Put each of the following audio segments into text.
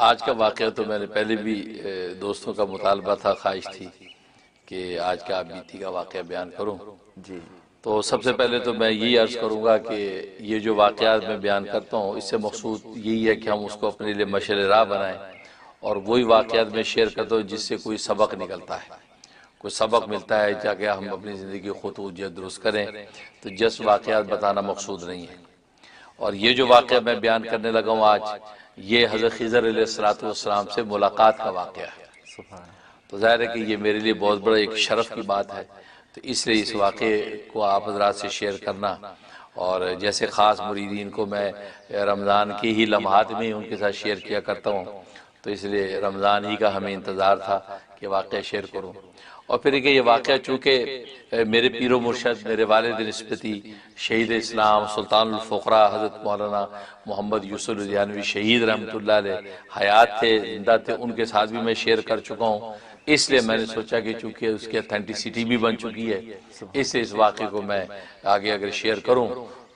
آج کا واقعہ تو میں نے پہلے بھی دوستوں کا مطالبہ تھا، خواہش تھی کہ آج کا بیتی کا واقعہ بیان کروں۔ جی تو سب سے پہلے تو میں یہی عرض کروں گا کہ یہ جو واقعات میں بیان کرتا ہوں اس سے مقصود یہی ہے کہ ہم اس کو اپنے لیے مشعل راہ بنائیں، اور وہی واقعات میں شیئر کرتا ہوں جس سے کوئی سبق نکلتا ہے، کوئی سبق ملتا ہے تاکہ ہم اپنی زندگی خطوط درست کریں۔ تو جس واقعات بتانا مقصود نہیں ہے۔ اور یہ جو واقعہ میں بیان کرنے لگا ہوں آج، یہ حضرت خضر علیہ السلام سے ملاقات کا واقعہ ہے۔ سبحان تو ظاہر ہے کہ یہ میرے لیے بہت بڑا ایک شرف کی بات ہے، تو اس لیے اس واقعے کو آپ حضرات سے شیئر کرنا، اور جیسے خاص مریدین کو میں رمضان کے ہی لمحات میں ان کے ساتھ شیئر کیا کرتا ہوں، تو اس لیے رمضان ہی کا ہمیں انتظار تھا کہ واقعہ شیئر کروں۔ اور پھر کہ یہ واقعہ چونکہ میرے پیر و مرشد، میرے والد نسبتی شہید اسلام سلطان الفقراء حضرت مولانا محمد یوسف لدھیانوی شہید رحمۃ اللہ علیہ حیات تھے، زندہ تھے، ان کے ساتھ بھی میں شیئر کر چکا ہوں، اس لیے میں نے سوچا کہ چونکہ اس کی اتھینٹسٹی بھی بن چکی ہے، اس لیے اس واقعے کو میں آگے اگر شیئر کروں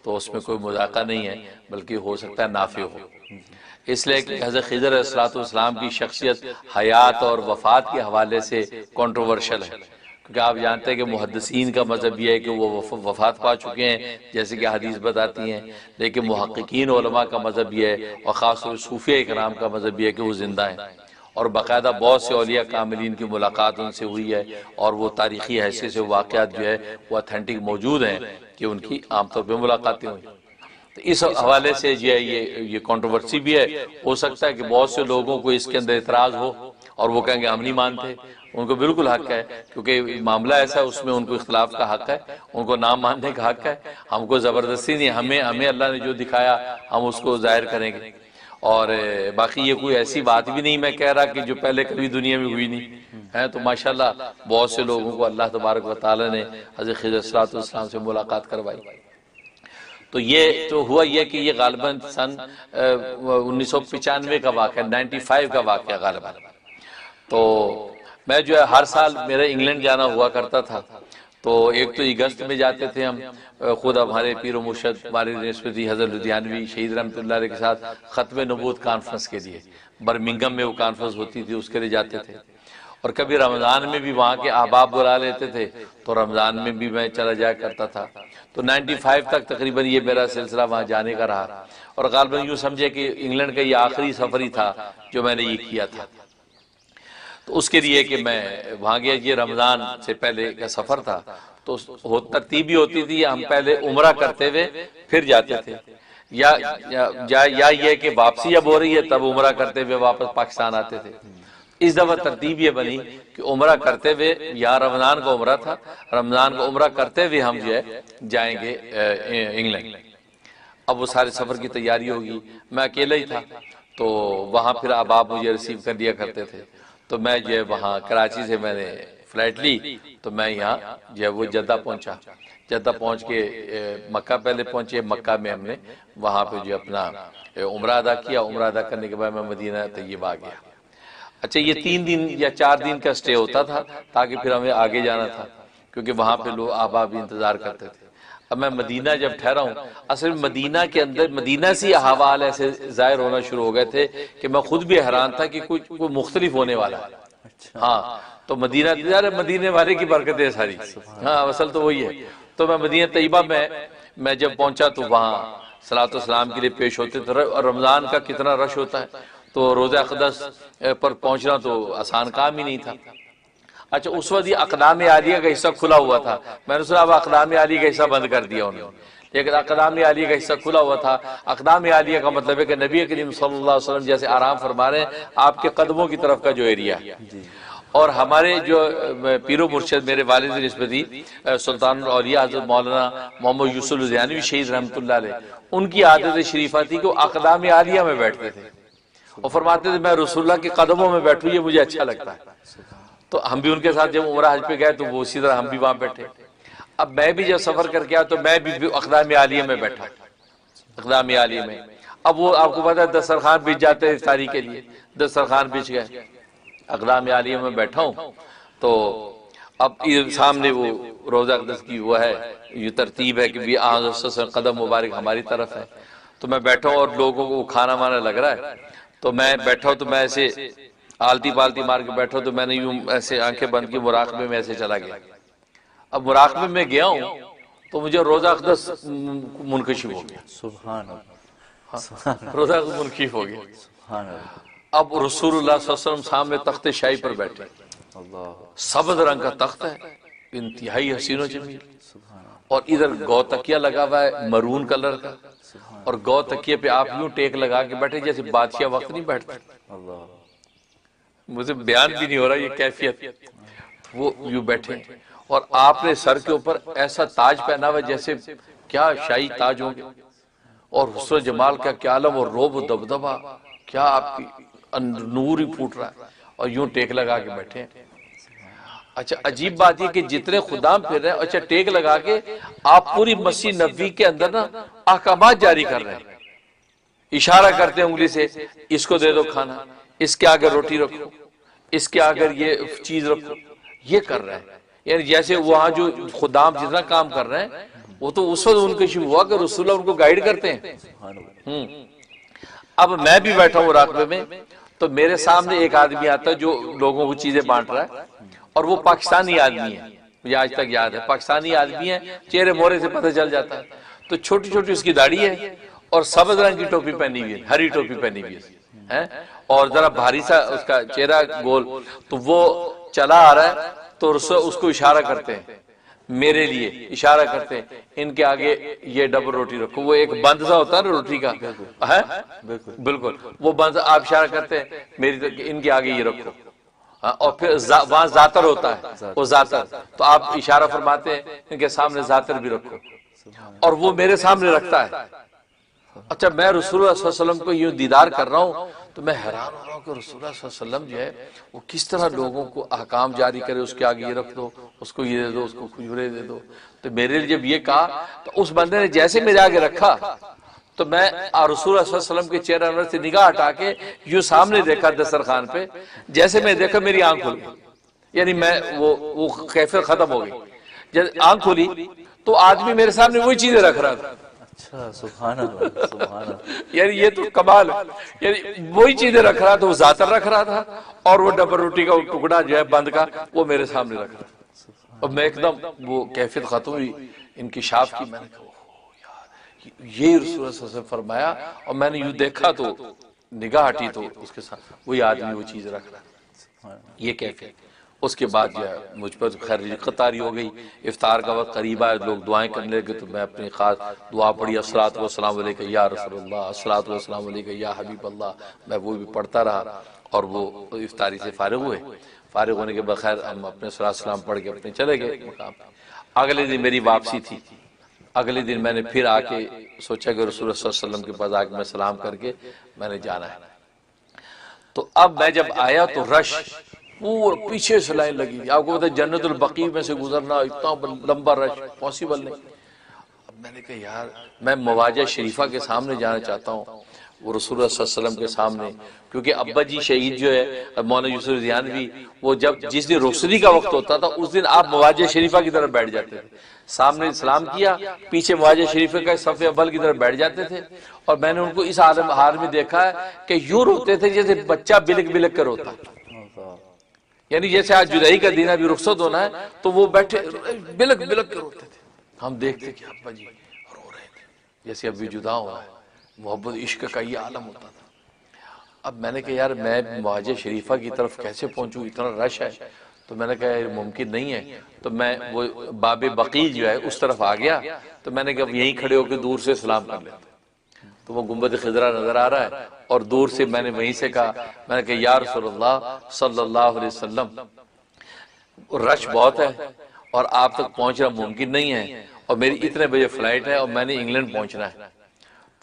تو اس میں کوئی مذاقہ نہیں ہے، بلکہ ہو سکتا ہے نافع ہو۔ اس لیے کہ حضرت خضر علیہ السلام کی شخصیت حیات اور وفات کے حوالے سے کنٹروورشل ہے، کیونکہ آپ جانتے ہیں کہ محدثین کا مذہب یہ ہے کہ وہ وفات پا چکے ہیں، جیسے کہ حدیث بتاتی ہیں، لیکن محققین علماء کا مذہب یہ ہے، اور خاص طور سے صوفیہ اکرام کا مذہب یہ ہے کہ وہ زندہ ہیں، اور باقاعدہ بہت سے اولیاء کاملین کی ملاقات ان سے ہوئی ہے، اور وہ تاریخی حیثیت سے واقعات جو ہے وہ اتھینٹک موجود ہیں کہ ان کی عام طور پہ ملاقاتیں ہوئی۔ تو اس حوالے سے جو ہے یہ کنٹروورسی بھی ہے، ہو سکتا ہے کہ بہت سے لوگوں کو اس کے اندر اعتراض ہو اور وہ کہیں گے ہم نہیں مانتے، ان کو بالکل حق ہے، کیونکہ معاملہ ایسا ہے اس میں ان کو اختلاف کا حق ہے، ان کو نہ ماننے کا حق ہے، ہم کو زبردستی نہیں، ہمیں اللہ نے جو دکھایا ہم اس کو ظاہر کریں گے۔ اور باقی یہ کوئی ایسی بات بھی نہیں میں کہہ رہا کہ جو پہلے کبھی دنیا میں ہوئی نہیں ہے، تو ماشاءاللہ بہت سے لوگوں کو اللہ تبارک و تعالی نے حضرت خضر علیہ السلام سے ملاقات کروائی۔ تو یہ تو ہوا یہ کہ یہ غالباً سن 1995 کا واقعہ، 95 کا واقعہ غالباً۔ تو میں جو ہے ہر سال میرا انگلینڈ جانا ہوا کرتا تھا، تو ایک تو اگست میں جاتے تھے ہم، خود ہمارے پیر و مرشد والد نسبتی حضرت لدھیانوی شہید رحمۃ اللہ علیہ کے ساتھ ختم نبوت کانفرنس کے لیے، برمنگم میں وہ کانفرنس ہوتی تھی، اس کے لیے جاتے تھے، اور کبھی رمضان میں بھی وہاں کے احباب بلا لیتے تھے تو رمضان میں بھی میں چلا جایا کرتا تھا۔ تو 95 تک تقریباً یہ میرا سلسلہ وہاں جانے کا رہا، اور غالباً یوں سمجھے کہ انگلینڈ کا یہ آخری سفر ہی تھا جو میں نے یہ کیا تھا۔ تو اس کے لیے کہ میں وہاں گیا، یہ رمضان سے پہلے کا سفر تھا، تو ترتیب بھی ہوتی تھی ہم پہلے عمرہ کرتے ہوئے پھر جاتے تھے، یا یہ کہ واپسی جب ہو رہی ہے تب عمرہ کرتے ہوئے واپس پاکستان آتے تھے۔ اس دفعہ ترتیب یہ بنی کہ عمرہ کرتے ہوئے، یا رمضان کا عمرہ تھا، رمضان کا عمرہ کرتے ہوئے ہم جو ہے جائیں گے انگلینڈ۔ اب وہ سارے سفر کی تیاری ہوگی، میں اکیلا ہی تھا، تو وہاں پھر احباب مجھے ریسیو کر لیا کرتے تھے، تو میں جو ہے وہاں کراچی سے میں نے فلائٹ لی، تو میں یہاں جو ہے وہ جدہ پہنچا، جدہ پہنچ کے مکہ پہلے پہنچے، مکہ میں ہم نے وہاں پہ جو اپنا عمرہ ادا کیا، عمرہ ادا کرنے کے بعد میں مدینہ طیبہ آ گیا۔ اچھا، یہ 3 دن یا 4 دن کا سٹے ہوتا تھا، تاکہ پھر ہمیں آگے جانا تھا، کیونکہ وہاں پہ لوگ احباب بھی انتظار کرتے تھے۔ اب میں مدینہ جب ٹھہرا ہوں، اصل مدینہ کے اندر مدینہ سے احوال ایسے ظاہر ہونا شروع ہو گئے تھے کہ میں خود بھی حیران تھا کہ کوئی مختلف ہونے والا ہے۔ ہاں، تو مدینہ مدینے والے کی برکتیں ساری، ہاں اصل تو وہی ہے۔ تو میں مدینہ طیبہ میں جب پہنچا تو وہاں صلاۃ و سلام کے لیے پیش ہوتے تھے، اور رمضان کا کتنا رش ہوتا ہے، تو روزہ اقدس پر پہنچنا تو آسان کام ہی نہیں تھا۔ اچھا، اس وقت یہ اقدام عالیہ کا حصہ کھلا ہوا تھا، میں نے سنا اب اقدام عالیہ کا حصہ بند کر دیا انہوں نے، لیکن اقدام عالیہ کا حصہ کھلا ہوا تھا۔ اقدام عالیہ کا مطلب ہے کہ نبی کریم صلی اللہ علیہ وسلم جیسے آرام فرما رہے ہیں، آپ کے قدموں کی طرف کا جو ایریا، اور ہمارے جو پیر و مرشد میرے والد نسبتی سلطان الاولیاء حضرت مولانا محمد یوسف لدھیانوی شہید رحمۃ اللہ علیہ، ان کی عادت شریفہ تھی کہ وہ اقدام عالیہ میں بیٹھتے تھے، اور فرماتے تھے میں رسول اللہ کے قدموں میں بیٹھوں، یہ مجھے اچھا لگتا ہے۔ تو ہم بھی ان کے ساتھ جب عمرہ حج پہ گئے تو وہ اسی طرح ہم بھی وہاں بیٹھے۔ اب میں بھی جب سفر کر کے آیا تو میں بھی اقدام عالیہ میں بیٹھا، اقدام عالیہ میں۔ اب وہ آپ کو پتا ہے دسترخوان بچھ جاتے ہیں افطاری کے لیے، دسترخوان بچھ گئے، اقدام عالیہ میں بیٹھا ہوں، تو اب سامنے وہ روزہ اقدس کی وہ ہے، یہ ترتیب ہے کہ بھی قدم مبارک ہماری طرف ہے، تو میں بیٹھا ہوں اور لوگوں کو کھانا وانا لگ رہا ہے، تو میں بیٹھا تو میں ایسے آلتی پالتی مار کے بیٹھا تو میں نے یوں ایسے آنکھیں بند کی مراقبے میں ایسے چلا گیا. اب مراقبے میں گیا ہوں تو مجھے روزہ اقدس منکشف ہو گیا. سبحان اللہ. روزہ اقدس منکشف ہو گیا. سبحان اللہ. اب رسول اللہ صلی اللہ علیہ وسلم سامنے تخت شاہی پر بیٹھے. اللہ. سبز رنگ کا تخت ہے, انتہائی حسین و جمیل, سبحان اللہ. اور ادھر گو تکیہ لگا ہوا ہے مرون کلر کا, اور گو تکیے پہ آپ یوں ٹیک لگا کے بیٹھے جیسے بادشاہ وقت نہیں بیٹھتا. اللہ. مجھے بیان بھی نہیں ہو رہا یہ کیفیت. وہ یوں بیٹھے اور آپ نے سر کے اوپر ایسا تاج پہنا ہوا جیسے کیا شاہی تاج ہوں گے, اور حسن و جمال کا کیا عالم اور روب و دبدبہ, کیا آپ کی نور ہی پھوٹ رہا ہے, اور یوں ٹیک لگا کے بیٹھے ہیں. اچھا عجیب بات یہ کہ جتنے خدام پھر رہے ہیں, اچھا ٹیک لگا کے آپ پوری مسجد نبوی کے اندر نا احکامات جاری کر رہے ہیں. اشارہ کرتے ہیں انگلی سے, اس کو دے دو کھانا, اس کے آگے روٹی رکھو, اس کے آگے یہ چیز رکھو, یہ کر رہے ہیں. یعنی جیسے وہاں جو خدام جتنا کام کر رہے ہیں وہ تو اس وقت ان کے شروع ہوا کہ رسول اللہ ان کو گائیڈ کرتے ہیں. اب میں بھی بیٹھا ہوں راقبے میں, تو میرے سامنے ایک آدمی آتا ہے جو لوگوں کو چیزیں بانٹ رہا ہے, اور وہ پاکستانی آدمی ہے, مجھے آج تک یاد ہے پاکستانی آدمی ہے, چہرے مورے سے پتہ چل جاتا ہے. تو چھوٹی چھوٹی اس کی داڑھی ہے اور سبز رنگ کی ٹوپی پہنی ہوئی ہے, ہری ٹوپی پہنی ہوئی ہے, اور ذرا بھاری سا اس کا چہرہ گول. تو وہ چلا آ رہا ہے تو اس کو اشارہ کرتے ہیں, میرے لیے اشارہ کرتے ہیں, ان کے آگے یہ ڈبل روٹی رکھو. وہ ایک بند سا ہوتا ہے نا روٹی کا, بالکل وہ بند, آپ اشارہ کرتے ہیں میری, ان کے آگے یہ رکھو. اور پھر وہاں زاتر ہوتا ہے, وہ زاتر, تو آپ اشارہ فرماتے ہیں ان کے سامنے زاتر بھی رکھو, اور وہ میرے سامنے رکھتا ہے. اچھا میں رسول اللہ صلی اللہ علیہ وسلم کو یوں دیدار کر رہا ہوں تو میں حیران ہو رہا ہوں کہ رسول اللہ صلی اللہ علیہ وسلم جو ہے وہ کس طرح لوگوں کو احکام جاری کرے, اس کے آگے یہ رکھ دو, اس کو یہ دے دو, اس کو کھجورے دے دو. تو میرے لیے جب یہ کہا تو اس بندے نے جیسے میرے آگے رکھا تو میں رسول اللہ صلی اللہ علیہ وسلم کے چہرے انور سے نگاہ ہٹا کے یوں سامنے دیکھا دسترخوان پہ, جیسے میں دیکھا میری آنکھ کھل گئی, یعنی میں وہ کیفیت ختم ہو گئی. جب آنکھ کھلی تو آدمی میرے سامنے وہی چیزیں رکھ رہا تھا. اچھا سبحان اللہ. سبحان اللہ. یعنی یہ تو کمال ہے, یعنی وہی چیزیں رکھ رہا تھا, وہ زاتر رکھ رہا تھا, اور وہ ڈبل روٹی کا ٹکڑا جو ہے بند کا وہ میرے سامنے رکھ رہا تھا. اور میں ایک دم وہ کیفیت ختم ہوئی انکشاف کی. میں نے کہا یہ رسول اللہ صلی اللہ علیہ وسلم فرمایا, اور میں نے یوں دیکھا تو نگاہ ہٹی تو اس کے ساتھ وہی آدمی وہ چیز رکھ رہا. یہ کیفیت. اس کے بعد جو ہے مجھ پر خیر رقت طاری ہو گئی. افطار کا وقت قریب آیا, لوگ دعائیں کرنے لگے, تو میں اپنی خاص دعا پڑھی, الصلاۃ والسلام علیک یا رسول اللہ, الصلاۃ والسلام علیک یا حبیب اللہ. میں وہ بھی پڑھتا رہا, اور وہ افطاری سے فارغ ہوئے. فارغ ہونے کے بخیر ہم اپنے صلاۃ والسلام پڑھ کے اپنے چلے گئے مقام پہ. اگلے دن میری واپسی تھی. اگلے دن میں نے پھر آ کے سوچا کہ رسول اللہ صلی اللہ علیہ وسلم کے پاس آ کے میں سلام کر کے میں نے جانا ہے. تو اب میں جب آیا تو رش پورا پیچھے سے لائن لگی تھی. آپ کو پتہ ہے جنت البقیع میں سے گزرنا اتنا لمبا رش پاسبل نہیں. اب میں نے کہا یار میں مواجہ شریفہ کے سامنے جانا چاہتا ہوں, وہ رسول اللہ صلی اللہ علیہ وسلم کے سامنے, کیونکہ ابا جی شہید جو ہے مولانا یوسف زیانوی, وہ جس دن رخصتی کا وقت ہوتا تھا اس دن آپ مواجہ شریفہ کی طرف بیٹھ جاتے تھے. سامنے سلام کیا, پیچھے مواجہ شریفہ کا صف اول کی طرف بیٹھ جاتے تھے, اور میں نے ان کو اس حال میں دیکھا ہے کہ یوں روتے تھے جیسے بچہ بلک بلک کر روتا. یعنی جیسے آج جدائی کا دن ابھی رخصت ہونا ہے تو وہ بیٹھے بلک بلک کر روتے تھے. ہم دیکھتے کہ ابا جی رو رہے تھے جیسے ابھی جدا ہو رہا ہے. محبت عشق کا یہ عالم ہوتا تھا. اب میں نے کہا یار میں مواجہ شریفہ کی طرف کیسے پہنچوں, اتنا رش ہے. تو میں نے کہا یہ ممکن نہیں ہے. تو میں وہ باب بقیع جو ہے اس طرف آ گیا, تو میں نے کہا یہیں کھڑے ہو کے دور سے سلام کر لیتے. تو وہ گنبد خضرا نظر آ رہا ہے, اور دور سے میں نے وہیں سے کہا, میں نے کہا یا رسول اللہ صلی اللہ علیہ وسلم رش بہت ہے اور آپ تک پہنچنا ممکن نہیں ہے, اور میری اتنے بجے فلائٹ ہے اور میں نے انگلینڈ پہنچنا ہے.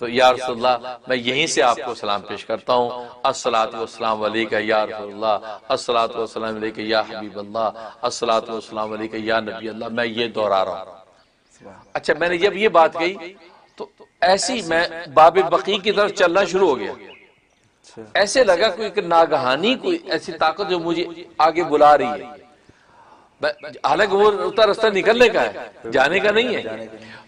تو یا رسول اللہ میں یہیں سے آپ کو سلام پیش کرتا ہوں, الصلاۃ والسلام علیک یا رسول اللہ, الصلاۃ والسلام علیک یا حبیب اللہ, الصلاۃ والسلام علیک یا نبی اللہ. میں یہ دہرا رہا ہوں. اچھا میں نے جب یہ بات کہی تو ایسی میں باب بقیع کی طرف چلنا شروع ہو گیا. ایسے لگا کوئی ناگہانی کوئی ایسی طاقت جو مجھے آگے بلا رہی ہے, حالانکہ وہ رستہ نکلنے کا ہے, جانے کا نہیں ہے.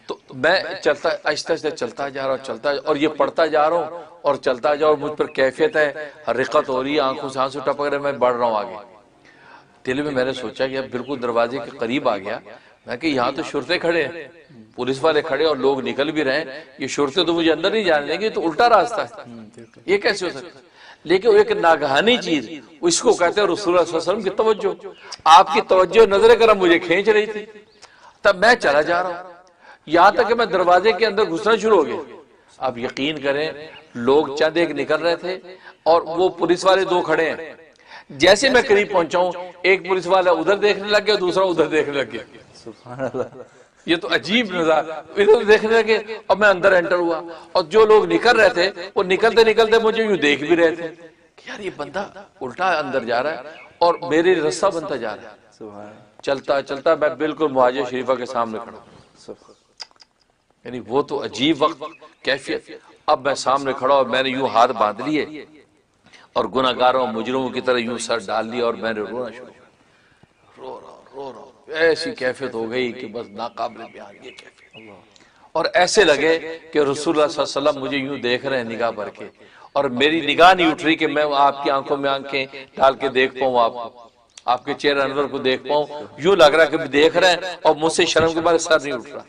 تو میں چلتا آہستہ آہستہ چلتا جا رہا ہوں اور یہ پڑھتا جا رہا ہوں اور چلتا جا، اور مجھ پر کیفیت ہے، رقت ہو رہی ہے، آنکھوں سے آنسو ٹپک رہے، میں بڑھ رہا ہوں آگے۔ دل میں میں نے سوچا کہ اب بالکل دروازے کے قریب آ گیا، میں کہ یہاں تو شرطے کھڑے ہیں، پولیس والے کھڑے اور لوگ نکل بھی رہے ہیں، یہ شرطے تو مجھے اندر نہیں جانے دیں گے، تو الٹا راستہ ہے، یہ کیسے ہو سکتا ہے؟ لیکن وہ ایک ناگہانی چیز، اس کو کہتے ہیں رسول اللہ صلی اللہ علیہ وسلم کی توجہ، آپ کی توجہ نظر کرم مجھے کھینچ رہی تھی، تب میں چلا جا رہا ہوں، یہاں تک کہ میں دروازے کے اندر گھسنا شروع ہو گیا۔ اب یقین کریں لوگ چند ایک نکل رہے تھے اور وہ پولیس والے دو کھڑے ہیں، جیسے میں قریب پہنچا ہوں ایک پولیس والا ادھر دیکھنے لگ گیا، دوسرا ادھر دیکھنے لگ گیا۔ سبحان اللہ، یہ تو عجیب نظارہ، ادھر دیکھنے لگے اور میں اندر انٹر ہوا، اور جو لوگ نکل رہے تھے وہ نکلتے نکلتے مجھے یوں دیکھ بھی رہے تھے کہ یار یہ بندہ الٹا اندر جا رہا ہے اور میرے رستہ بنتا جا رہا ہے۔ سبحان اللہ، چلتا چلتا میں بالکل مہاجر شریفہ کے سامنے کھڑا ہوں، یعنی وہ تو عجیب وقت کیفیت۔ اب میں سامنے کھڑا اور میں نے یوں ہاتھ باندھ لیے اور گناہگاروں مجرموں کی طرح یوں سر ڈال لیا اور میں نے رونا شروع کیا، رو رہا ہوں، ایسی کیفیت ہو گئی کہ بس ناقابل بیان یہ کیفیت، اور ایسے لگے کہ رسول اللہ صلی اللہ علیہ وسلم مجھے یوں دیکھ رہے ہیں نگاہ بھر کے، اور میری نگاہ نہیں اٹھ رہی کہ میں آپ کی آنکھوں میں آنکھیں ڈال کے دیکھ پاؤں آپ کو، آپ کے چہرے انور کو دیکھ پاؤں، یوں لگ رہا ہے کہ دیکھ رہے ہیں اور مجھ سے شرم کے بارے سر نہیں اٹھ رہا۔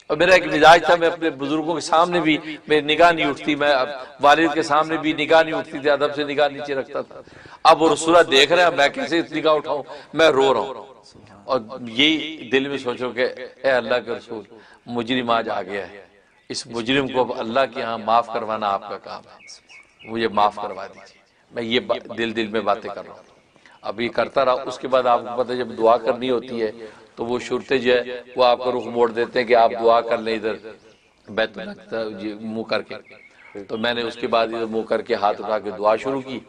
اور میرا ایک مزاج تھا، میں اپنے بزرگوں کے سامنے بھی میری نگاہ نہیں اٹھتی، میں والد کے سامنے بھی نگاہ نہیں اٹھتی تھی، ادب سے نگاہ نیچے رکھتا تھا۔ اب وہ رسول اللہ دیکھ رہے ہیں، میں کیسے نگاہ اٹھاؤں، میں رو رہا ہوں، اور یہی دل میں سوچو کہ اے اللہ کے رسول، مجرم آج آ گیا ہے، اس مجرم کو اب اللہ کے ہاں معاف کروانا آپ کا کام ہے، مجھے معاف کروا دیجیے۔ میں یہ دل میں باتیں کر رہا ہوں، اب یہ کرتا رہا۔ اس کے بعد آپ کو پتہ ہے جب دعا کرنی ہوتی ہے تو وہ شرطے جو ہے وہ آپ کا رخ موڑ دیتے ہیں کہ آپ دعا کر لیں ادھر بیت اللہ منہ کر کے، تو میں نے اس کے بعد ادھر منہ کر کے ہاتھ اٹھا کے دعا شروع کی۔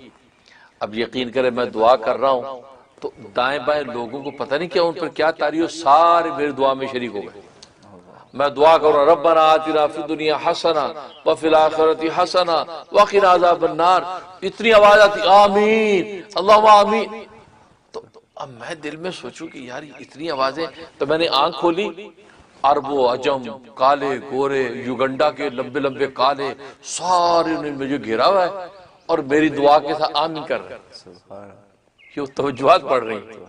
اب یقین کرے میں دعا کر رہا ہوں تو دائیں بائیں لوگوں کو پتہ نہیں کیا ان پر کیا تاری ہو، سارے میری دعا میں شریک ہو گئے۔ میں دعا کروں ربنا آتنا فی الدنیا حسنہ وفی الآخرۃ حسنہ وقنا عذاب النار، اتنی آواز آتی آمین اللہم آمین۔ تو اب میں دل میں سوچوں کہ یار اتنی آوازیں، تو میں نے آنکھ کھولی، عرب و عجم، کالے گورے، یوگنڈا کے لمبے لمبے کالے، سارے نے مجھے گھیرا ہوا ہے اور میری دعا کے ساتھ آمین کر رہے ہیں، سبحان اللہ، یہ توجہات پڑھ رہی ہیں،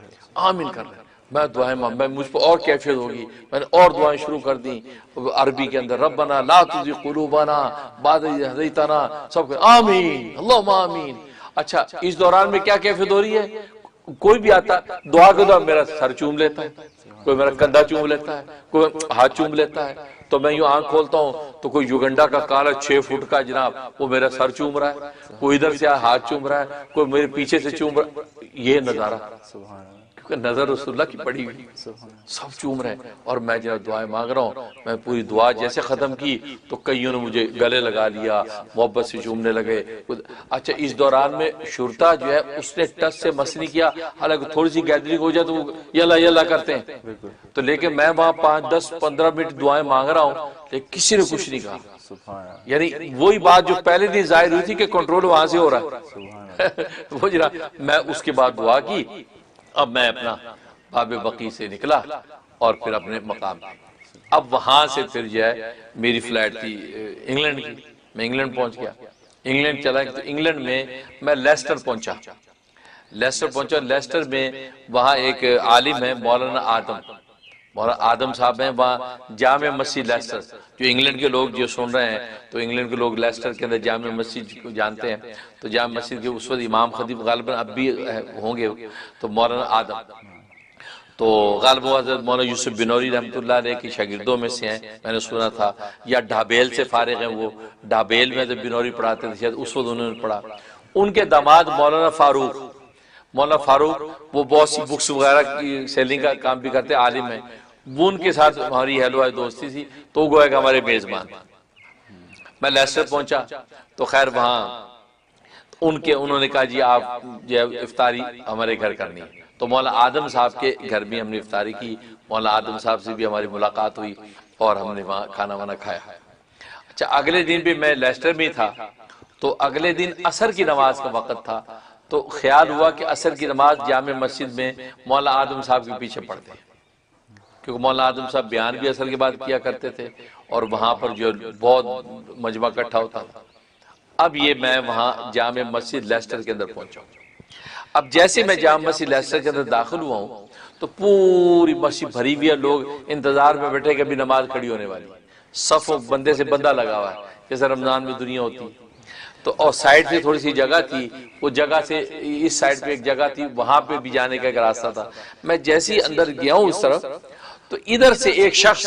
آمین کر رہے ہیں۔ میں دعائیں میں مجھ پر اور کیفیت ہوگی، میں نے اور دعائیں شروع کر دیں عربی کے اندر، ربنا لا تزغ قلوبنا بعد اذ ہدیتنا، سب آمین اللہم آمین۔ اچھا اس دوران میں کیا کیفیت ہو رہی ہے، کوئی بھی آتا دعا کے دعا میرا سر چوم لیتا ہے، کوئی میرا کندھا چوم لیتا ہے، کوئی ہاتھ چوم لیتا ہے، تو میں یوں آنکھ کھولتا ہوں تو کوئی یوگنڈا کا کالا 6 فٹ کا جناب وہ میرا سر چوم رہا ہے، کوئی ادھر سے ہاتھ چوم رہا ہے، کوئی میرے پیچھے سے چوم رہا ہے، یہ نظارہ، سبحان اللہ، کیونکہ نظر رسول اللہ کی پڑی ہوئی، سب چوم رہے ہیں اور میں جب دعائیں مانگ رہا ہوں، میں پوری دعا جیسے ختم کی تو کئیوں نے مجھے گلے لگا لیا، محبت سے چومنے لگے۔ اچھا اس دوران میں شرطا جو ہے اس نے ٹچ سے مس نہیں کیا، حالانکہ تھوڑی سی گیدرنگ ہو جائے تو وہ یلا یلا کرتے ہیں، تو لیکن میں وہاں 5 10 15 منٹ دعائیں مانگ رہا ہوں لیکن کسی نے کچھ نہیں کہا، سبحان اللہ، یعنی وہی بات جو پہلے دن ظاہر ہوئی تھی کہ کنٹرول وہاں سے ہو رہا سبحان ہے وہ جناب میں اس کے بعد دعا کی۔ اب میں اپنا باب بقی سے نکلا اور پھر اپنے مقام پہ، اب وہاں سے پھر جو ہے میری فلائٹ تھی انگلینڈ کی، میں انگلینڈ پہنچ گیا، انگلینڈ چلا تو انگلینڈ میں لیسٹر پہنچا، لیسٹر میں وہاں ایک عالم ہے مولانا آدم صاحب ہیں، وہاں جامع مسجد لیسٹر، جو انگلینڈ کے لوگ جو سن رہے ہیں تو انگلینڈ کے لوگ لیسٹر کے اندر جامع مسجد کو جانتے ہیں، تو جامع مسجد کے اس وقت امام خطیب غالباً اب بھی ہوں گے، تو مولانا آدم تو غالب حضرت مولانا یوسف بنوری رحمۃ اللہ علیہ کی شاگردوں میں سے ہیں، میں نے سنا تھا، یا ڈھابیل سے فارغ ہیں، وہ ڈھابیل میں جب بنوری پڑھاتے تھے شاید اس وقت انہوں نے پڑھا۔ ان کے داماد مولانا فاروق وہ بہت سی بکس وغیرہ کی سیلنگ کا کام بھی کرتے، عالم ہیں، وہ ان کے ساتھ ہماری ہیلو ہائی دوستی تھی، تو گویا کہ ہمارے میزبان۔ میں لیسٹر پہنچا تو خیر وہاں انہوں نے کہا جی آپ جو افطاری ہمارے گھر کرنی ہے، تو مولانا آدم صاحب کے گھر بھی ہم نے افطاری کی، مولانا آدم صاحب سے بھی ہماری ملاقات ہوئی اور ہم نے وہاں کھانا وانا کھایا۔ اچھا اگلے دن بھی میں لیسٹر میں تھا، تو اگلے دن عصر کی نماز کا وقت تھا، تو خیال ہوا کہ عصر کی نماز جامع مسجد میں مولانا آدم صاحب کے پیچھے پڑھتے ہیں، کیونکہ مولانا آدم صاحب بیان بھی اثر کے بعد کیا کرتے تھے اور وہاں پر جو بہت مجمع اکٹھا ہوتا تھا۔ اب یہ میں وہاں جامع مسجد لیسٹر کے اندر پہنچا ہوں۔ اب جیسے میں جامع مسجد لیسٹر کے اندر داخل ہوا ہوں تو پوری مسجد بھری ہوئی ہے، لوگ انتظار میں بیٹھے کہ ابھی نماز کھڑی ہونے والی، صف بندے سے بندہ لگا ہوا ہے جیسے رمضان میں دنیا ہوتی ہے۔ تو اور سائیڈ سے تھوڑی سی جگہ تھی، وہ جگہ سے اس سائیڈ پہ ایک جگہ تھی، وہاں پہ بھی جانے کا ایک راستہ تھا۔ میں جیسے ہی اندر گیا ہوں اس طرف تو ادھر سے ایک شخص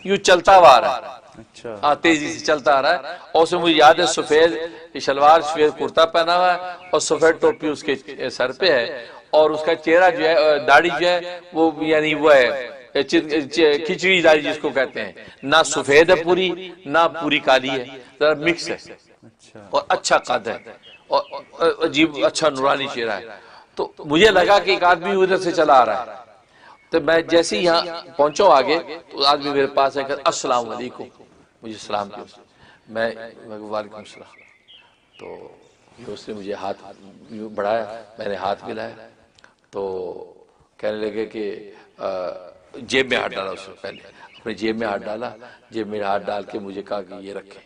یوں چلتا ہوا آ رہا ہے، اچھا تیزی سے چلتا آ رہا ہے، اور اسے مجھے یاد ہے سفید شلوار سفید کرتا پہنا ہوا ہے اور سفید ٹوپی اس کے سر پہ ہے، اور اس کا چہرہ جو ہے داڑھی جو ہے وہ یعنی وہ ہے کھچڑی داڑھی جس کو کہتے ہیں، نہ سفید ہے پوری نہ پوری کالی ہے، ذرا مکس ہے، اچھا اور اچھا قد ہے اور عجیب اچھا نورانی چہرہ ہے۔ تو مجھے لگا کہ ایک آدمی ادھر سے چلا آ رہا ہے، تو میں جیسے ہی یہاں پہنچا آگے تو آدمی میرے پاس ہے کہ السلام علیکم، مجھے سلام کیا، میں وعلیکم السلام، تو اس نے مجھے ہاتھ بڑھایا، میں نے ہاتھ ملایا، تو کہنے لگے کہ جیب میں ہاتھ ڈالا، اس نے پہلے اپنے جیب میں ہاتھ ڈالا، جیب میں ہاتھ ڈال کے مجھے کہا کہ یہ رکھیں،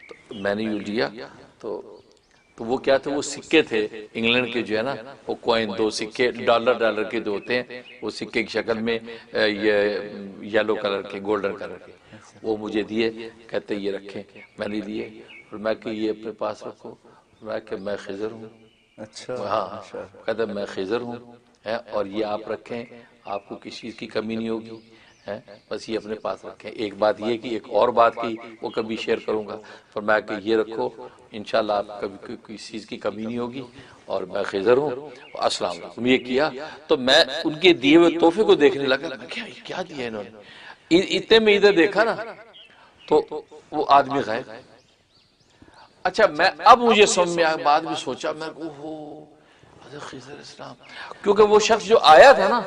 تو میں نے یہ لیا، تو وہ کیا تھے، وہ سکے تھے انگلینڈ کے جو ہے نا، وہ کوئن، دو سکے ڈالر کے جو ہوتے ہیں، وہ سکے کی شکل میں یہ یلو کلر کے گولڈن کلر کے، وہ مجھے دیے، کہتے یہ رکھیں، میں نے لیے، اور میں کہ یہ اپنے پاس رکھو، میں کہ میں خضر ہوں، اچھا ہاں کہتا میں خضر ہوں، اور یہ آپ رکھیں، آپ کو کسی چیز کی کمی نہیں ہوگی، بس یہ اپنے پاس رکھیں۔ ایک بات یہ کہ ایک اور بات کی وہ کبھی شیئر کروں گا، فرمایا کہ یہ رکھو، انشاءاللہ آپ کبھی کسی چیز کی کمی نہیں ہوگی، اور میں خضر ہوں، السلام علیکم، یہ کیا۔ تو میں ان کے دیے ہوئے تحفے کو دیکھنے لگا، کیا دیا انہوں نے، اتنے میں ادھر دیکھا نا تو وہ آدمی غائب۔ اچھا میں اب مجھے سمجھ میں آیا، بعد میں سوچا میں اوہو حضرت خضر اسلام، کیونکہ وہ شخص جو آیا تھا نا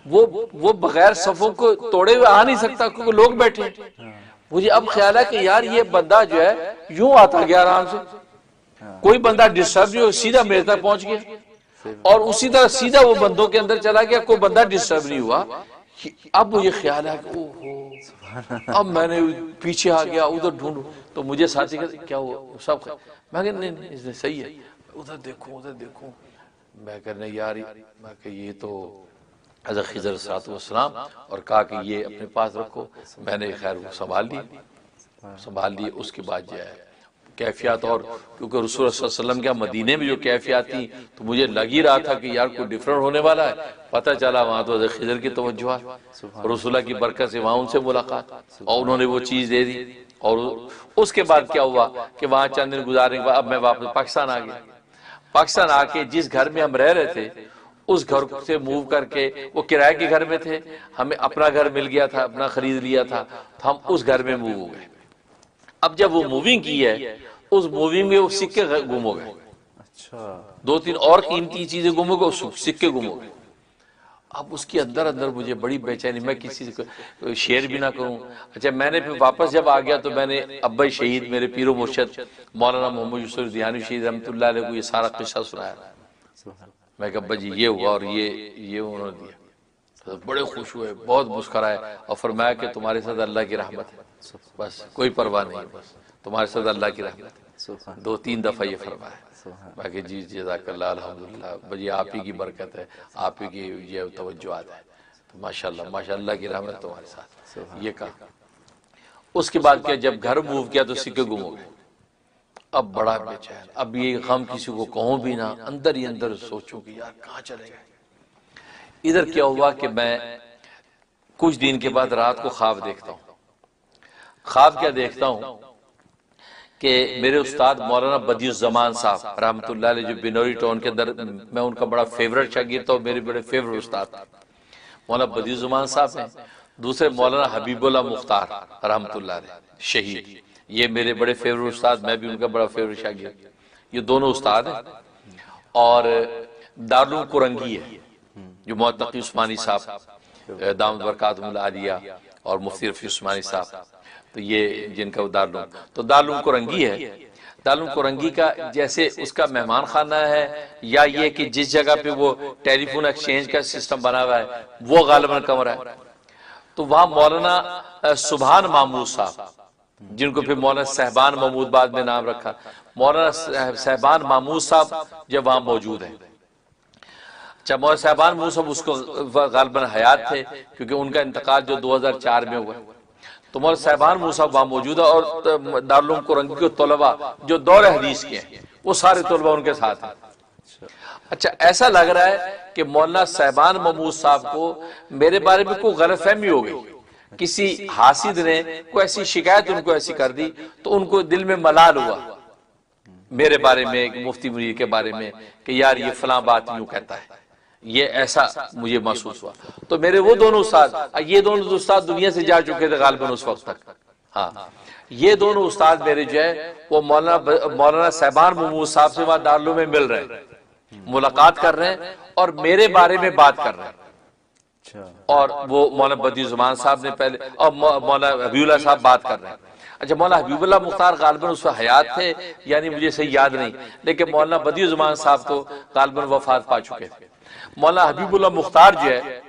وہ بغیر صفوں کو توڑے ہوئے آ نہیں سکتا کیونکہ لوگ بیٹھے ہیں۔ مجھے اب خیال ہے کہ یار یہ بندہ جو ہے یوں آتا گیا آرام سے، کوئی بندہ ڈسٹرب نہیں ہو، سیدھا میرے تک پہنچ گیا، اور اسی طرح سیدھا وہ بندوں کے اندر چلا گیا، کوئی بندہ ڈسٹرب نہیں ہوا۔ اب مجھے خیال ہے کہ اوہو، اب میں نے پیچھے آ گیا، ادھر ڈھونڈوں تو مجھے ساتھی کہتے کیا ہوا، سب میں کہ نہیں صحیح ہے، ادھر دیکھوں، میں کہنے یار، میں کہ یہ تو حضرت خضر صلی اللہ علیہ وسلم، اور کہا کہ یہ اپنے پاس رکھو، میں نے خیر وہ سنبھال لی۔ اس کے بعد جو ہے کیفیات، اور کیونکہ رسول اللہ صلی اللہ علیہ وسلم کیا مدینے میں جو کیفیات تھیں تو مجھے لگ ہی رہا تھا کہ یار کوئی ڈیفرنٹ ہونے والا ہے، پتہ چلا وہاں تو حضرت خضر کی توجہات، رسول اللہ کی برکت سے وہاں ان سے ملاقات، اور انہوں نے وہ چیز دے دی۔ اور اس کے بعد کیا ہوا کہ وہاں چند دن گزارنے کے بعد اب میں واپس پاکستان آ گیا۔ پاکستان آ کے جس گھر میں ہم رہ رہے تھے اس گھر سے موو کر کے، وہ کرائے کے گھر میں تھے، ہمیں اپنا گھر مل گیا تھا، اپنا خرید لیا تھا، تو ہم اس گھر میں موو ہو گئے۔ اب جب وہ موونگ کی ہے، اس موونگ میں وہ سکے گم ہو گئے، اچھا 2-3 اور قیمتی چیزیں گم ہو گئے، سکے گم ہو گئے۔ اب اس کے اندر مجھے بڑی بے چینی، میں کسی سے شیئر بھی نہ کروں۔ اچھا میں نے پھر واپس جب آ گیا تو میں نے ابا شہید میرے پیر و مرشد مولانا محمد یوسف دیانوی شہید رحمۃ اللہ علیہ کو یہ سارا قصہ سنایا۔ میں کہا ابا جی یہ ہوا اور یہ انہوں نے دیا، تو بڑے خوش ہوئے، بہت مسکرائے، اور فرمایا کہ تمہارے ساتھ اللہ کی رحمت ہے، بس کوئی پرواہ نہیں، بس تمہارے ساتھ اللہ کی رحمت ہے۔ 2-3 دفعہ یہ فرمایا۔ میں کہ جی جزاک اللہ، الحمدللہ، بجی آپ ہی کی برکت ہے، آپ ہی کی یہ توجہات ہے، تو ماشاءاللہ کی رحمت تمہارے ساتھ، یہ کہا۔ اس کے بعد کیا، جب گھر موو کیا تو سکے گم ہو گئے۔ اب بڑا بے چین، اب یہ غم کسی کو کہوں بھی نہ، اندر ہی اندر سوچوں کہ یار کہاں چلے گئے۔ ادھر کیا ہوا کہ میں کچھ دن کے بعد رات کو خواب دیکھتا ہوں۔ خواب کیا دیکھتا ہوں کہ میرے استاد مولانا بدیع الزمان صاحب رحمۃ اللہ علیہ، جو بنوری ٹاؤن کے اندر، میں ان کا بڑا فیورٹ شاگرد تھا، میرے بڑے فیورٹ استاد مولانا بدیع الزمان صاحب ہیں۔ دوسرے مولانا حبیب اللہ مختار رحمۃ اللہ علیہ شہید، یہ میرے بڑے فیورٹ استاد، میں بھی ان کا بڑا فیورٹ شاگرد، یہ دونوں استاد ہیں۔ اور دارالعلوم کرنگی ہے، جو معتقی عثمانی صاحب دامت برکاتہم العالیہ، اور مفتی رفیع عثمانی صاحب، تو یہ جن کا دارالعلوم، تو دارالعلوم کرنگی ہے۔ دارالعلوم کورنگی کا جیسے اس کا مہمان خانہ ہے یا یہ کہ جس جگہ پہ وہ ٹیلی فون ایکسچینج کا سسٹم بنا ہوا ہے وہ غالباً کمرہ ہے، تو وہاں مولانا سبحان محمود صاحب، جن کو پھر مولانا صاحبان محمود بعد میں نام رکھا، مولانا صاحبان محمود صاحب جب وہاں موجود ہیں، جب مولانا صاحبان محمود صاحب اس کو غالباً حیات تھے کیونکہ ان کا انتقال جو 2004 میں ہوا، تو مولانا صاحبان محمود صاحب وہاں موجود ہے، اور دارالعلوم کورنگی کے طلباء جو دور حدیث کے ہیں وہ سارے طلباء ان کے ساتھ ہیں۔ اچھا ایسا لگ رہا ہے کہ مولانا صاحبان محمود صاحب کو میرے بارے میں کوئی غلط فہمی ہو گئی، کسی حاسد نے کوئی ایسی شکایت ان کو ایسی کر دی تو ان کو دل میں ملال ہوا میرے بارے میں، مفتی منیر کے بارے میں، کہ یار یہ فلاں بات یوں کہتا ہے، یہ ایسا مجھے محسوس ہوا۔ تو میرے وہ دونوں استاد، یہ دونوں استاد دنیا سے جا چکے تھے غالباً اس وقت تک، ہاں یہ دونوں استاد میرے جو ہے وہ مولانا صاحبان محمود صاحب سے وہاں دارالعلوم میں مل رہے ہیں، ملاقات کر رہے ہیں اور میرے بارے میں بات کر رہے ہیں، اور وہ مولانا بدیع الزمان صاحب نے پہلے، اور مولانا حبیب اللہ صاحب بات کر رہے ہیں۔ اچھا مولانا حبیب اللہ مختار غالباً اس وقت حیات تھے یعنی مجھے صحیح یاد نہیں، لیکن مولانا بدیع الزمان صاحب تو غالباً وفات پا چکے تھے۔ مولانا حبیب اللہ مختار جو ہے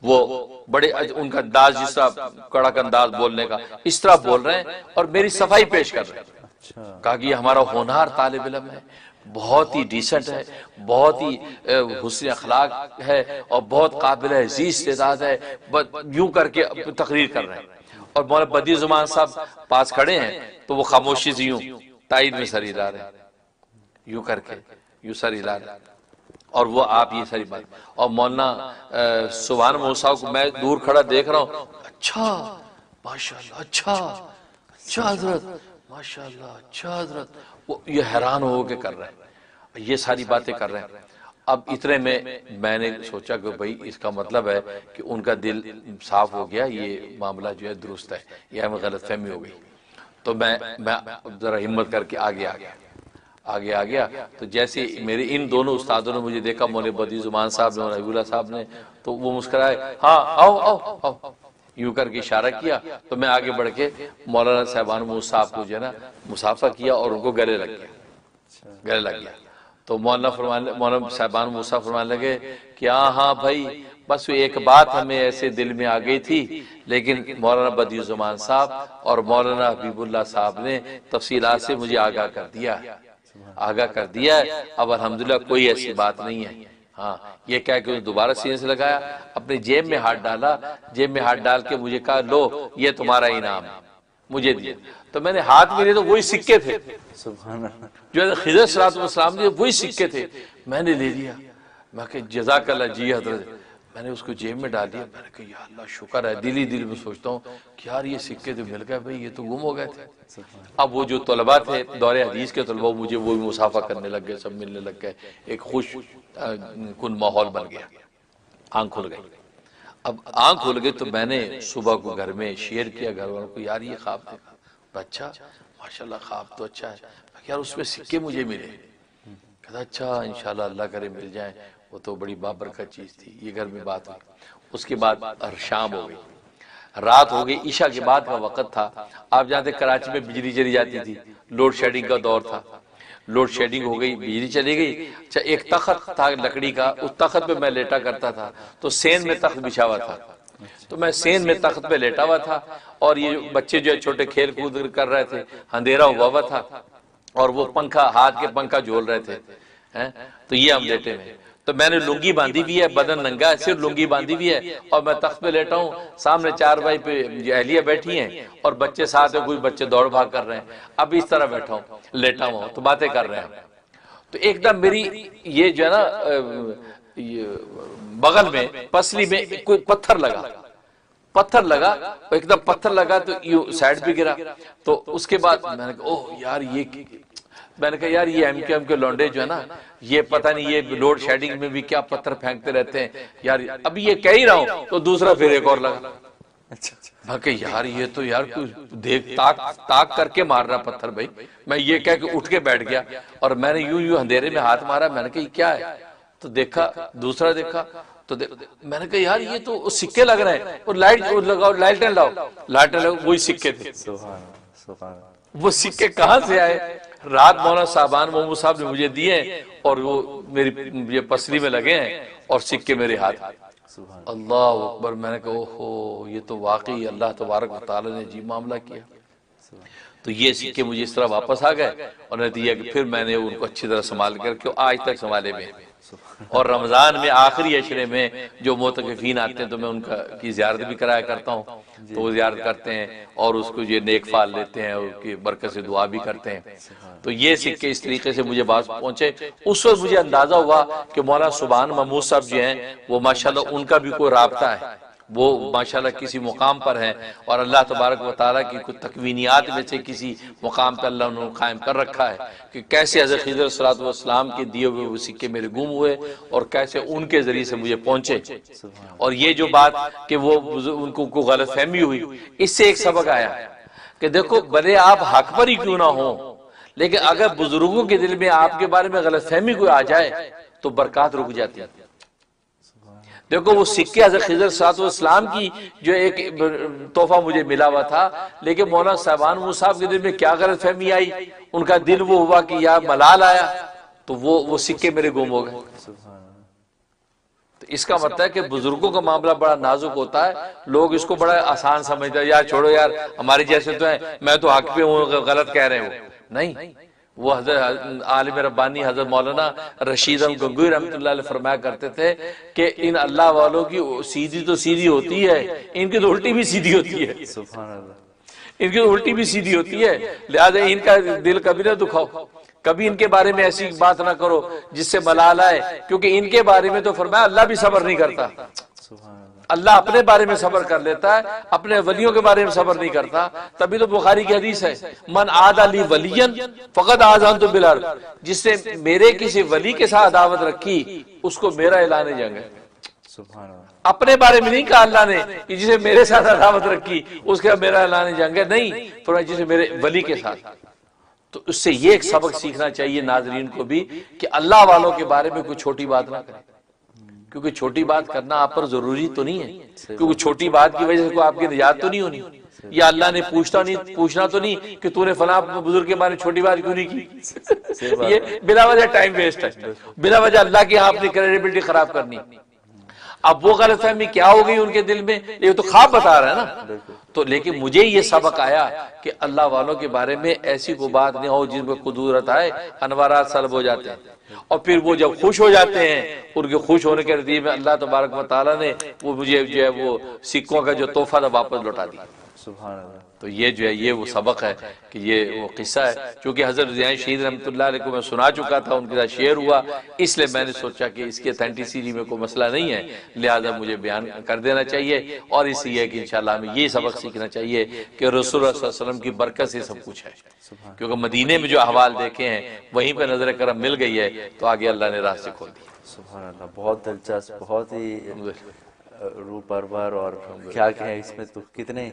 وہ بڑے ان کا انداز، جس طرح کڑک انداز بولنے کا، اس طرح بول رہے ہیں اور میری صفائی پیش کر رہے ہیں، کہا کہ یہ ہمارا ہونہار طالب علم ہے، بہت ہی ڈیسنٹ ہے، بہت ہی حسن اخلاق ہے اور بہت قابل عزیز استعداد ہے، یوں کر کے تقریر کر رہے ہیں۔ اور مولانا بدیع الزمان صاحب پاس کھڑے ہیں تو وہ خاموشی سے یوں تائید میں سر ہلا رہے ہیں، یوں کر کے یوں سر ہلا رہے ہیں، اور وہ آپ یہ ساری بات، اور مولانا سبحان محمود صاحب کو میں دور کھڑا دیکھ رہا ہوں، اچھا ماشاءاللہ، اچھا حضرت ماشاءاللہ، اچھا حضرت، وہ یہ حیران ہو کے کر رہے ہیں، یہ ساری باتیں کر رہے ہیں۔ اب اتنے میں نے سوچا کہ بھئی اس کا مطلب ہے کہ ان کا دل صاف ہو گیا، یہ معاملہ جو ہے درست ہے، یہ ہمیں غلط فہمی ہو گئی، تو میں ذرا ہمت کر کے آگے آ گیا تو جیسے میرے ان دونوں استادوں نے مجھے دیکھا، مولانا بدیع الزمان صاحب نے اور حبیب اللہ صاحب نے، تو وہ مسکرائے، ہاں آؤ یوں کر کے اشارہ کیا، تو میں آگے بڑھ کے مولانا صاحبان محمود صاحب کو جو ہے نا مصافحہ کیا اور ان کو گلے لگ گیا۔ تو مولانا صاحبان محمود صاحب فرمانے لگے کہ ہاں بھائی، بس ایک بات ہمیں ایسے دل میں آ گئی تھی، لیکن مولانا بدیع الزمان صاحب اور مولانا حبیب اللہ صاحب نے تفصیلات سے مجھے آگاہ کر دیا ہے، اب الحمدللہ کوئی ایسی بات نہیں ہے۔ ہاں یہ کہہ کہ دوبارہ سینے سے لگایا، اپنے جیب میں ہاتھ ڈالا، جیب میں ہاتھ ڈال کے مجھے کہا لو یہ تمہارا انعام ہے، مجھے دیا۔ تو میں نے ہاتھ میں لیے تو وہی سکے تھے جو خضر صلی اللہ علیہ وسلم نے، وہی سکے تھے، میں نے لے لیا، میں کہ جزاک اللہ جی حضرت، میں نے اس کو جیب میں ڈال دیا۔ میں نے کہا یا اللہ شکر ہے، دل میں سوچتا ہوں کہ یار یہ سکے تو مل گئے بھائی، یہ تو گم ہو گئے تھے۔ اب وہ جو طلباء تھے دور حدیث کے طلباء، مجھے وہ مصافحہ کرنے لگ گئے، سب ملنے لگ گئے، ایک خوش کن ماحول بن گیا، آنکھ کھل گئی۔ اب آنکھ کھل گئی تو میں نے صبح کو گھر میں شیئر کیا گھر والوں کو، یار یہ خواب دیکھا، اچھا ماشاءاللہ خواب تو اچھا ہے، یار اس میں سکے مجھے ملے، کہتا اچھا انشاءاللہ اللہ کرے مل جائیں، وہ تو بڑی بابرکت چیز تھی۔ یہ گھر میں بات ہوئی، اس کے بعد شام ہو گئی، رات ہو گئی، عشاء کے بعد کا وقت تھا۔ آپ جانتے کراچی میں بجلی چلی جاتی تھی، لوڈ شیڈنگ کا دور تھا، لوڈ شیڈنگ ہو گئی، بجلی چلی گئی۔ اچھا ایک تخت تھا لکڑی کا، اس تخت پہ میں لیٹا کرتا تھا، تو سین میں تخت بچھا ہوا تھا، تو میں سین میں تخت پہ لیٹا ہوا تھا، اور یہ بچے جو چھوٹے کھیل کود کر رہے تھے، اندھیرا ہوا تھا، اور وہ پنکھا ہاتھ کے پنکھا جھول رہے تھے، تو یہ ہم لیٹے میں، تو میں نے لنگی باندھی بھی ہے، بدن ننگا ہے، صرف لنگی باندھی بھی ہے، اور میں تخت پہ لیٹا ہوں، سامنے چار بھائی پہ اہلیہ بیٹھی ہیں اور بچے ساتھ ہیں، کوئی بچے دوڑ بھاگ کر رہے ہیں، اب اس طرح بیٹھا ہوں، لیٹا ہوں تو باتیں کر رہے ہیں۔ تو ایک دم میری یہ جو ہے نا بغل میں پسلی میں کوئی پتھر لگا، ایک دم پتھر لگا تو یوں سائڈ پہ گرا، تو اس کے بعد میں نے کہا اوہ یار یہ ایم کے لونڈے جو ہے نا، یہ پتہ نہیں یہ لوڈ شیڈنگ میں بھی کیا پتھر پھینکتے رہتے ہیں یار، ابھی یہ کہہ ہی رہا ہوں تو دوسرا پھر ایک اور لگا، میں کہ یار یہ تو یار کوئی دیکھ تاک کر کے مار رہا پتھر بھائی، میں یہ کہہ کے اٹھ کے بیٹھ گیا، اور میں نے یوں اندھیرے میں ہاتھ مارا، میں نے کہا یہ کیا ہے، تو دیکھا دوسرا دیکھا، تو میں نے کہا یار یہ تو سکے لگ رہے ہیں، اور لائٹیں لاؤ، وہی سکے تھے۔ وہ سکے کہاں سے آئے رات مولانا صاحبان محمود صاحب نے مجھے دیے اور وہ میری یہ پسلی میں لگے ہیں اور سکے میرے ہاتھ. سبحان اللہ اکبر. میں نے کہا اوہو یہ تو واقعی اللہ تبارک و تعالی نے عجیب معاملہ کیا. تو یہ سکے مجھے اس طرح واپس آ گئے اور نتیجہ کہ پھر میں نے ان کو اچھی طرح سنبھال کر کے آج تک سنبھالے میں. اور رمضان میں آخری عشرے میں جو معتکفین آتے ہیں تو میں ان کی زیارت بھی کرایا کرتا ہوں. تو وہ زیارت کرتے ہیں اور اس کو یہ نیک فال لیتے ہیں اور اس کی برکت سے دعا بھی کرتے ہیں. تو یہ سکے اس طریقے سے مجھے باز پہنچے. اس وقت مجھے اندازہ ہوا کہ مولانا سبحان محمود صاحب جو ہیں وہ ماشاءاللہ ان کا بھی کوئی رابطہ ہے, وہ ماشاءاللہ کسی مقام پر ہیں اور اللہ تبارک و تعالیٰ کی کچھ تکوینیات میں سے کسی مقام پہ اللہ انہوں نے قائم کر رکھا ہے کہ کیسے حضرت خضر صلی اللہ علیہ وسلم کے دیے ہوئے وہ سکے میرے گم ہوئے اور کیسے ان کے ذریعے سے مجھے پہنچے. اور یہ جو بات کہ وہ ان کو غلط فہمی ہوئی, اس سے ایک سبق آیا کہ دیکھو بھلے آپ حق پر ہی کیوں نہ ہوں, لیکن اگر بزرگوں کے دل میں آپ کے بارے میں غلط فہمی کوئی آ جائے تو برکات رک جاتی ہے. دیکھو وہ سکے حضرت خضر صلی اللہ علیہ وسلم کی جو ایک تحفہ مجھے ملا ہوا تھا, لیکن مولانا صاحبان محمود صاحب کے دل میں کیا غلط فہمی آئی, ان کا دل وہ ہوا کہ یا ملال آیا تو وہ سکے میرے گم ہو گئے. تو اس کا مطلب ہے کہ بزرگوں کا معاملہ بڑا نازک ہوتا ہے, لوگ اس کو بڑا آسان سمجھتے ہیں, یار چھوڑو یار ہمارے جیسے تو ہیں, میں تو حق پہ ہوں, غلط کہہ رہے ہوں. نہیں, وہ حضرت عالم ربانی حضرت مولانا رشید گنگوئی رحمۃ اللہ علیہ فرمایا کرتے تھے کہ ان اللہ والوں کی سیدھی تو سیدھی ہوتی ہے, ان کی تو الٹی بھی سیدھی ہوتی ہے. سبحان اللہ. ان کی تو الٹی بھی سیدھی ہوتی ہے, لہذا ان کا دل کبھی نہ دکھاؤ, کبھی ان کے بارے میں ایسی بات نہ کرو جس سے ملال آئے, کیونکہ ان کے بارے میں تو فرمایا اللہ بھی صبر نہیں کرتا. اللہ اپنے بارے میں صبر کر لیتا ہے, اپنے ولیوں کے بارے میں صبر نہیں کرتا. تبھی تو بخاری کی حدیث ہے, من عاد لی ولیا فقد آذنت بالحرب, جس نے میرے کسی ولی کے ساتھ عداوت رکھی اس کو میرا اعلان جنگ ہے. سبحان اللہ. اپنے بارے میں نہیں کہا اللہ نے کہ جسے میرے ساتھ عداوت رکھی اس کا میرا اعلان جنگ ہے, نہیں فرمایا جسے میرے ولی کے ساتھ. تو اس سے یہ ایک سبق سیکھنا چاہیے ناظرین کو بھی کہ اللہ والوں کے بارے میں کوئی چھوٹی بات نہ کریں, کیونکہ چھوٹی بات کرنا آپ پر ضروری تو نہیں ہے, کیونکہ چھوٹی بات کی وجہ سے کوئی آپ کی نجات تو نہیں ہونی, یا اللہ نے پوچھنا تو نہیں کہ تو نے فلاں بزرگ کے بارے میں چھوٹی بات کیوں نہیں کی. یہ بلا وجہ ٹائم ویسٹ ہے, بلا وجہ اللہ کی آپ نے کریڈیبلٹی خراب کرنی. اب وہ غلط فہمی کیا ہو گئی ان کے دل میں, یہ تو خواب بتا رہا ہے نا. تو لیکن مجھے یہ سبق آیا کہ اللہ والوں کے بارے میں ایسی کوئی بات نہیں ہو جن میں قدرت آئے, انوارات سلب ہو جاتے ہیں, اور پھر وہ جب خوش ہو جاتے ہیں ان کے خوش ہونے کے نتیجے میں اللہ تبارک و تعالیٰ نے وہ مجھے جو ہے وہ سکوں کا جو تحفہ تھا واپس لوٹا دیا. سبحان اللہ. تو یہ جو ہے یہ وہ سبق ہے کہ یہ وہ قصہ ہے, چونکہ حضرت زیاں شہید رحمۃ اللہ علیہ کو میں سنا چکا تھا, ان کے ساتھ شیئر ہوا, اس لیے میں نے سوچا کہ اس کی اتھینٹسٹی میں کوئی مسئلہ نہیں ہے, لہذا مجھے بیان کر دینا چاہیے. اور اس لیے کہ انشاءاللہ ہمیں یہ سبق سیکھنا چاہیے کہ رسول اللہ صلی اللہ علیہ وسلم کی برکت سے سب کچھ ہے, کیونکہ مدینے میں جو احوال دیکھے ہیں وہیں پہ نظر کرم مل گئی ہے تو آگے اللہ نے راستے کھول دی. سبحان اللہ. بہت دلچسپ, بہت ہی روح پرور, اور کیا کہیں اس میں تو کتنے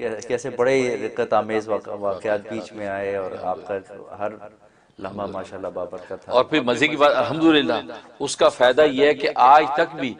کیسے بڑے رقت آمیز واقعات بیچ میں آئے, اور آپ کا ہر لمحہ ماشاءاللہ بابرکت تھا. اور پھر مزے کی بات الحمدللہ اس کا فائدہ یہ ہے کہ آج تک بھی